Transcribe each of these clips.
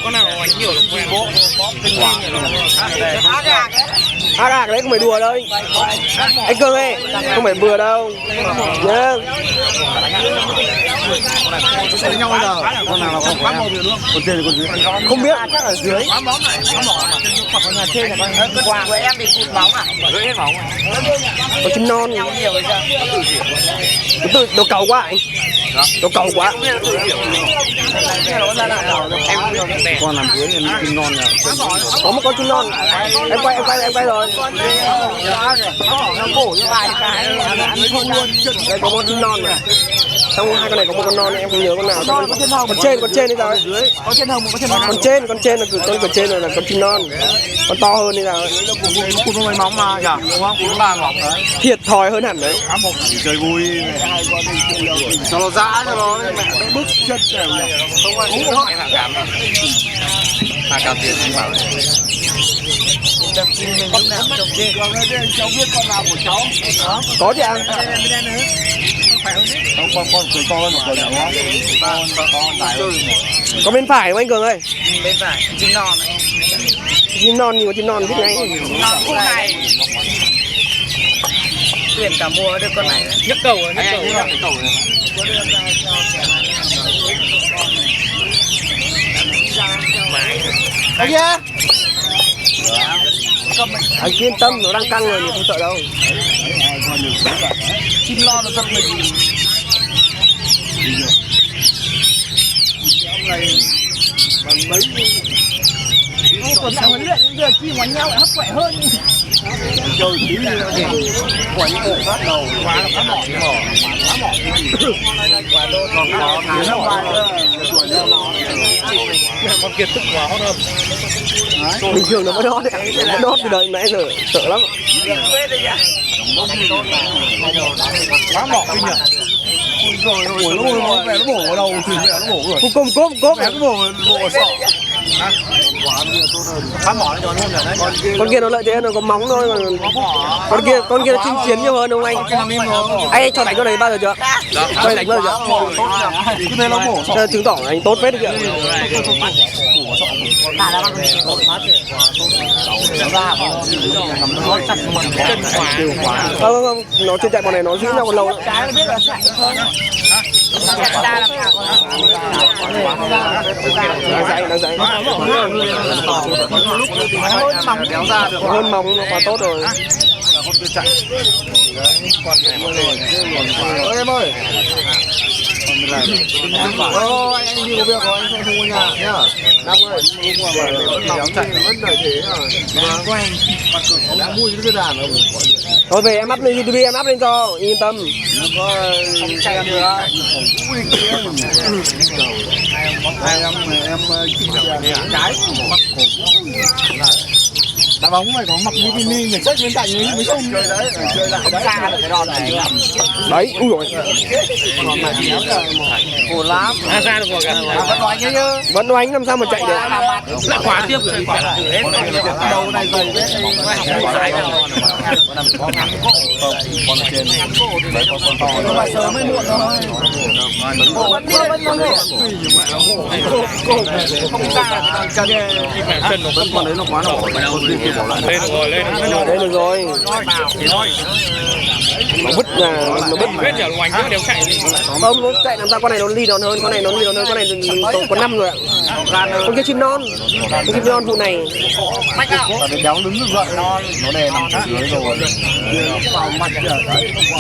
Con nào có nhiều là quen bố. À cái đấy không phải đùa đâu anh Cương ơi, không phải vừa đâu nhá. Đánh nhau bây giờ con nào là không quá màu nữa, còn trên thì còn dưới Không biết chắc ở dưới Bóng này, bóng đỏ mà. hoặc là nhà trên là con Quà của em bị phụt bóng à? Gửi hết bóng à? có chim non Nhau nhiều bây giờ. đồ cầu quá anh, đồ cầu quá. con làm dưới thì chim non là Có một con chim non, em quay rồi. Nó bổ cho vài cái ăn thôn luôn. Đây có một chim non này. Trong hai con này có một con non, em không nhớ con nào. Con trên đi rồi. Có trên hồng, có trên hồng. Con trên là con trên rồi là con chim non. Con to hơn đi rồi. Cún với móng mà nhỉ? Đúng không? Cún 3 móng đấy. Thiệt thòi hơn hẳn đấy. cá một chơi vui cho nó dã cho nó mẹ nó bức chân đều Không ai cũng không hạ cám đâu. Hạ cám tiền gì bảo. Đâm chim mình lúc nào trồng chim. cháu biết con nào của cháu Có chị ạ. con cười to hơn một con nhỏ con tải hơn Có bên phải không anh Cường ơi? Bên phải chim non này. Chim non nhưng mà chim non biết ngay. Con này. Tuyển cả mùa được con này đấy. Nhấc cầu rồi, nhấc cầu. Anh kia. Anh yên tâm, nó đang căng rồi, mình không sợ đâu. chim lo là tâm mình ông này bằng mấy Tuần nào huấn luyện giờ chim ngoắn nhau lại hấp khỏe hơn. chơi tí quẩy cổ phát đầu quá là phá mỏ còn nó thả ra ngoài Con kia tức quá hot hơn. Bình thường nó mới đót đấy, nó đót từ đời nãy giờ, sợ lắm. quá mỏ kinh nhỉ rồi nó về nó bổ vào đầu thì mẹ nó bổ rồi Cốp. nó bổ vào sọ phá mỏ nó hơn đấy Con kia nó lợi thế nó có móng thôi, còn con kia nó chinh chiến nhiều hơn đúng không anh? Anh cho đánh con này bao giờ chưa? Cho anh đánh bao giờ chưa? cứ thế nó bổ sọ Chứng tỏ anh tốt phết đấy kìa. Không, nó chưa chạy bọn này nó giữ nhau còn lâu nữa. Cái biết là chạy thôi. Nó dậy. Hơn móng nó quá tốt rồi. em ơi anh đi có việc rồi anh không có nhà nhá Năm ơi kéo chạy nó mất đời thế rồi quanh mặt cửa nó đã mua cái đàn rồi Thôi về em up lên YouTube em up lên cho yên tâm. có chạy được hai em cái mặt cổ đá bóng này có mặc bikini nhảy sách bên cạnh ấy mới không chơi đấy chơi lại đấy xa được cái đòn này Đấy, ui rồi. còn này kéo trời cổ lắm Ra được rồi cả. vẫn nói chứ Vẫn đánh làm sao mà chạy được. Lại khóa tiếp rồi, khóa lại hết. đầu này dày đấy con ở trên đấy con to nhưng mà sớm mới muộn thôi Không ra chân chân nó vẫn con đấy nó quá nổi lên rồi, lên Đây được rồi. Nó bứt ra, nó bứt. biết giờ hoành trước đều chạy đi. Không, nó chạy làm sao con này nó ly đòn hơn, con này nó ly đòn hơn, con này có 5 rồi ạ. Con kia chim non. Con chim non vụ này. tại vì kéo đứng được dậy nó đè nằm dưới rồi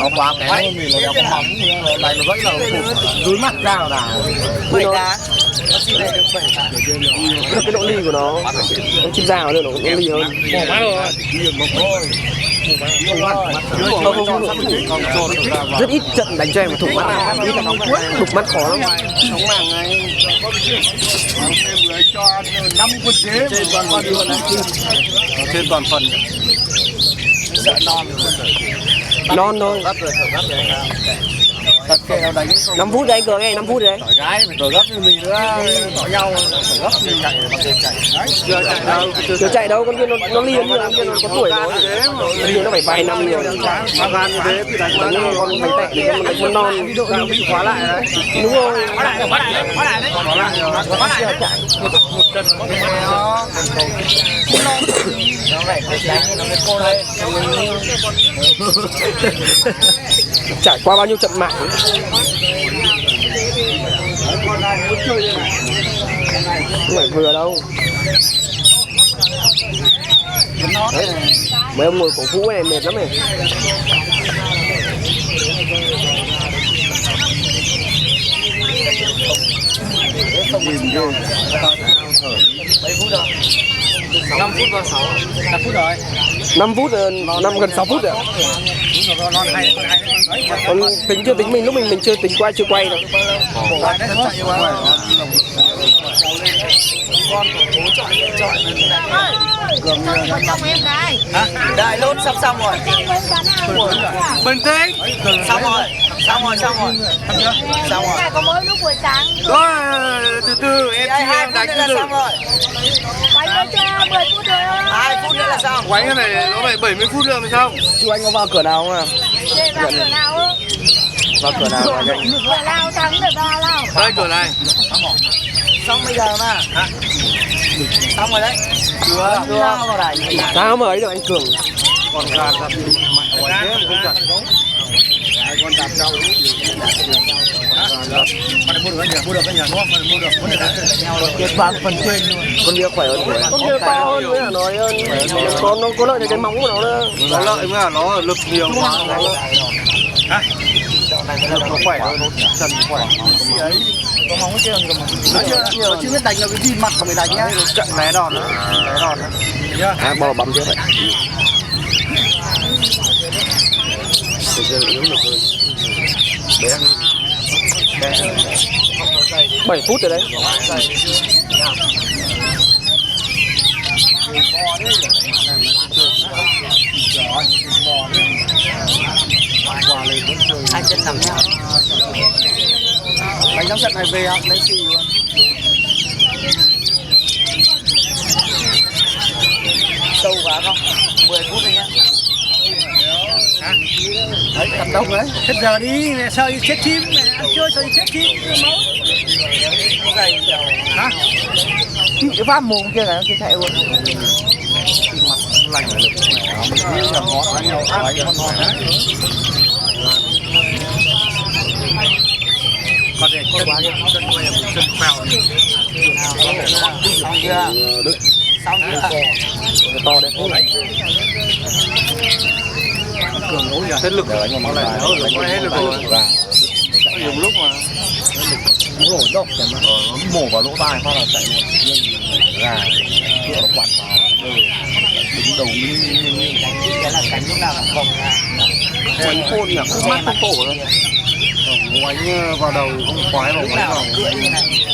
nó quá kém hơn mình nó đéo có móng này nó gãy là dưới mắt ra là đà Cái độ ly của nó chim rào nữa nó cũng ly hơn. Bỏ má rồi. Rất ít trận đánh cho em thủng mắt, ít là nó đục mắt khó lắm. sống làng này em lấy cho 5 quân chế trên toàn phần Non thôi. Thật kệ nó đánh 5 phút đấy anh Cường ơi, 5 phút đấy. tỏi gái phải tỏi gấp như mình nữa, tỏi nhau tỏi gấp như chạy mà chạy. Chưa chạy đâu, Chưa chạy đâu, con kia nó liếm rồi, con kia nó có tuổi rồi. Nhưng nó phải vài năm rồi. Mà gan như thế thì đánh Con bánh tẹt thì con đánh con non. bị khóa lại đấy. Đúng rồi. Khóa lại đấy. Khóa lại rồi. Khóa lại chạy. Một chân nó phải đánh nó mới cô đây. Trải qua bao nhiêu trận mạng. Không phải vừa đâu. Đấy, mấy ông ngồi cổ vũ này mệt lắm này. Nhìn vô. 7 phút rồi. 5 phút vào 6. 5 phút rồi. 5 phút, 5 gần 6 phút rồi. Còn tính chưa tính mình lúc mình chưa tính quay chưa quay đâu. Trong em đây. Đại luôn sắp xong rồi. Bình tĩnh. Xong rồi. Xong rồi. Xong rồi. Có mới lúc buổi sáng. Từ từ em Đây, 2 em phút đánh nữa từ là từ. xong rồi. Quay mới chưa 10 phút rồi. 2 phút nữa là xong. Quánh cái này nó phải 70 phút nữa mới xong. Chú anh có vào cửa nào không à? Để vào cửa nào ư? Vào cửa nào mà nhanh. Cửa nào thắng để vào nào. Đây cửa này. Xong bây giờ mà. Xong rồi đấy. Chưa vào đây. Sao mà ấy được anh Cường. Còn gà tập mạnh ngoài thế không chặt. Hai con đạp rau. Con này mua được cái nhà, mua được cái nhà đúng không? Con này mua được. Con này Kiệt vàng phần trên luôn. Con kia khỏe hơn. Con kia to hơn với là nói hơn. Nó có lợi cái móng của nó nữa. có lợi với là nó lực nhiều quá. Hả? Nó khỏe hơn. Chân khỏe. Ấy. Có móng cái kia rồi. Chưa biết đánh là cái gì mặt mà mày đánh nhá. Trận né đòn nữa. Né đòn nữa. À, bò bấm chưa vậy. Bây giờ yếu lực hơn. 7 phút rồi đấy. Hai chân nằm nhau. Đánh trong trận này về không? Lấy xì luôn. Sâu quá không? 10 phút thôi nhá. Đấy, cầm đông đấy. Hết giờ đi, mẹ sợ đi chết chim, mẹ ăn chơi sợ đi chết chim. Hả? Cái phát mồm kia này nó kia chạy luôn. Lành lực. Mình là ngọt đánh nhau đánh con ngọt đấy. Còn để chân quá chân quay chân phèo. Xong chưa? Xong chưa? To đấy. Cường nối giờ hết lực rồi nhưng mà lại hết lực rồi. Nhiều lúc mà nó nổi đâu, nó mổ vào lỗ tai hoặc là chạy luôn. Gà nó quạt vào. Đứng đầu như Cái là cánh lúc nào cũng vòng ra. quánh khôn nhỉ, không mắt không cổ đâu. Quánh vào đầu không khoái vào quánh vào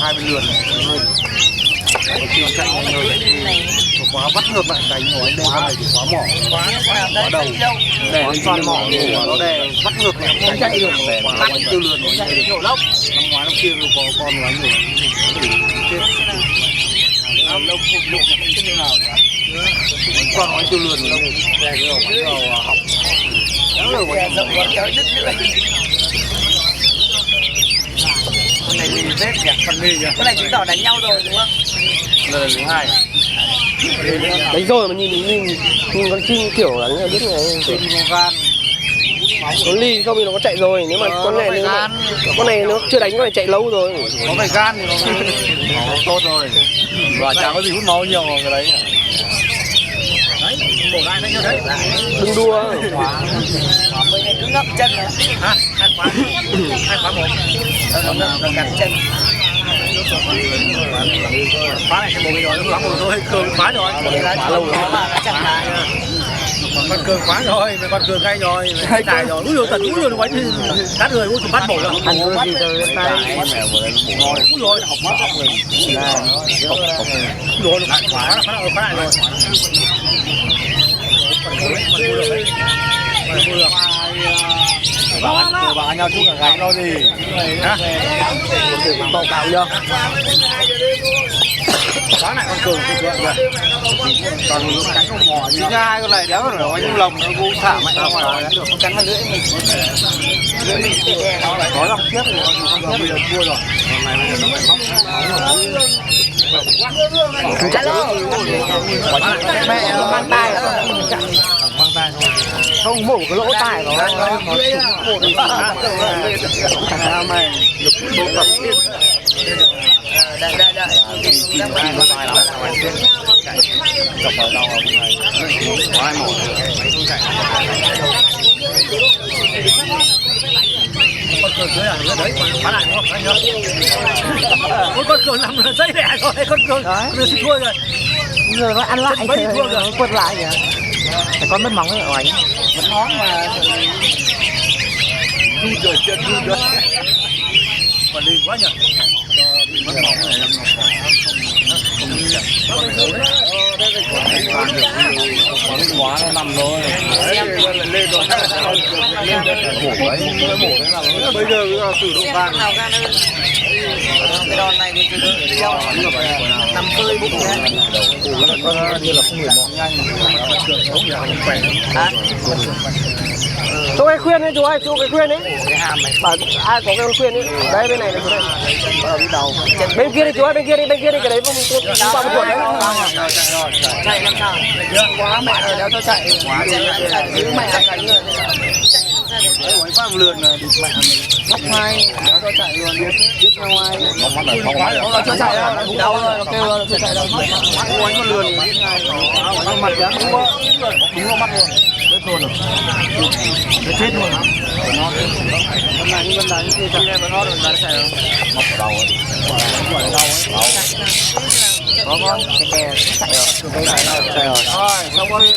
hai bên lườn. Chưa chạy nhanh rồi nó quá vắt ngược lại đánh rồi đây con này thì quá mỏ quá đầu để nó toàn mỏ nó đè vắt ngược lại không chạy được bắt tiêu lườn rồi chạy được lốc năm ngoái năm kia có con nó rồi chết lông phục lục không chết như nào con nó tiêu lườn rồi đè vào học đó là Rộng còn chói đứt nữa. Con này lì vết nhỉ? phần gì nhỉ? Con này chứng tỏ đánh nhau rồi đúng không? Lời thứ hai Đánh rồi mà nhìn con chim kiểu là biết này. chim gan Nó ly không thì nó có chạy rồi. Nếu mà con này nó chưa đánh, con này chạy lâu rồi. có phải gan thì nó tốt rồi và chả có gì hút máu nhiều vào cái đấy đấy bổ lại đấy đấy Đừng đua. Mấy này cứ ngậm chân nữa. ha hai khóa một Nó cắn chân. khóa này cái bộ rồi nó khóa một thôi cường khóa rồi Khóa lâu nó mà nó chặt lại. con cường khóa rồi con cường ngay rồi hay tài rồi úi rồi tận úi rồi quánh đắt người úi bắt bổ rồi Ăn có gì rồi tay. úi rồi học mất rồi lại khóa lại rồi Bảo anh nhau chung cả gái lo gì? Bầu cào chưa? Sáng này con cường cũng được. Còn cắn con mò như hai con này đéo rồi anh lồng nó cũng thả mạnh ra ngoài được con cắn vào lưỡi mình. Lưỡi mình có dòng tiếp thì con bây giờ thua rồi. Hôm nay bây giờ nó phải móc mẹ nó mang tay mang tay thôi. Không mổ cái lỗ tai nó mổ đi thằng mày lực độ tập Đây. Chọc vào đầu này. Quá mổ. con cường dưới là đấy bán lại đúng không anh nhớ? Con cường nằm dây đẻ rồi, con cường vừa xịt thua rồi. Giờ nó ăn lại Mấy thua rồi, nó quật lại kìa. Con mất móng ấy ở anh. mất móng mà run rồi chân run rồi. Còn đi quá nhỉ? Mất móng này làm ngọc quả không quá nó nằm rồi. Lên rồi. Bây giờ sử dụng vàng. Cái đòn này thì nằm phơi bụng như là không người mọ nhanh. Chú cái khuyên đấy chú ơi, chú cái khuyên đấy. cái hàm này. Bảo ai có cái con khuyên đấy. Đây bên này chú này. Ở đầu. Bên kia đi chú ơi, bên kia đi cái đấy không bao một chuột đấy. Chạy làm sao? Quá mẹ rồi, đéo cho chạy. Quá chạy giữ mẹ chạy nữa. Đấy, quấy phát lượn là địt mẹ mình. Góc hai, đéo cho chạy luôn, biết ra ngoài. Nó cho chạy ra, nó đau rồi, nó kêu nó cho chạy đâu. Mắt quấy con lượn biết ngay. Nó mặt kìa, đúng vào mắt luôn. Chết luôn rồi. Nó chết luôn hả? Con này như con này như kia chạy lên mà nó chạy đâu. Mọc đầu ấy. Quả đầu ấy. Có con, kè chạy rồi. Chạy rồi. Rồi, xong rồi.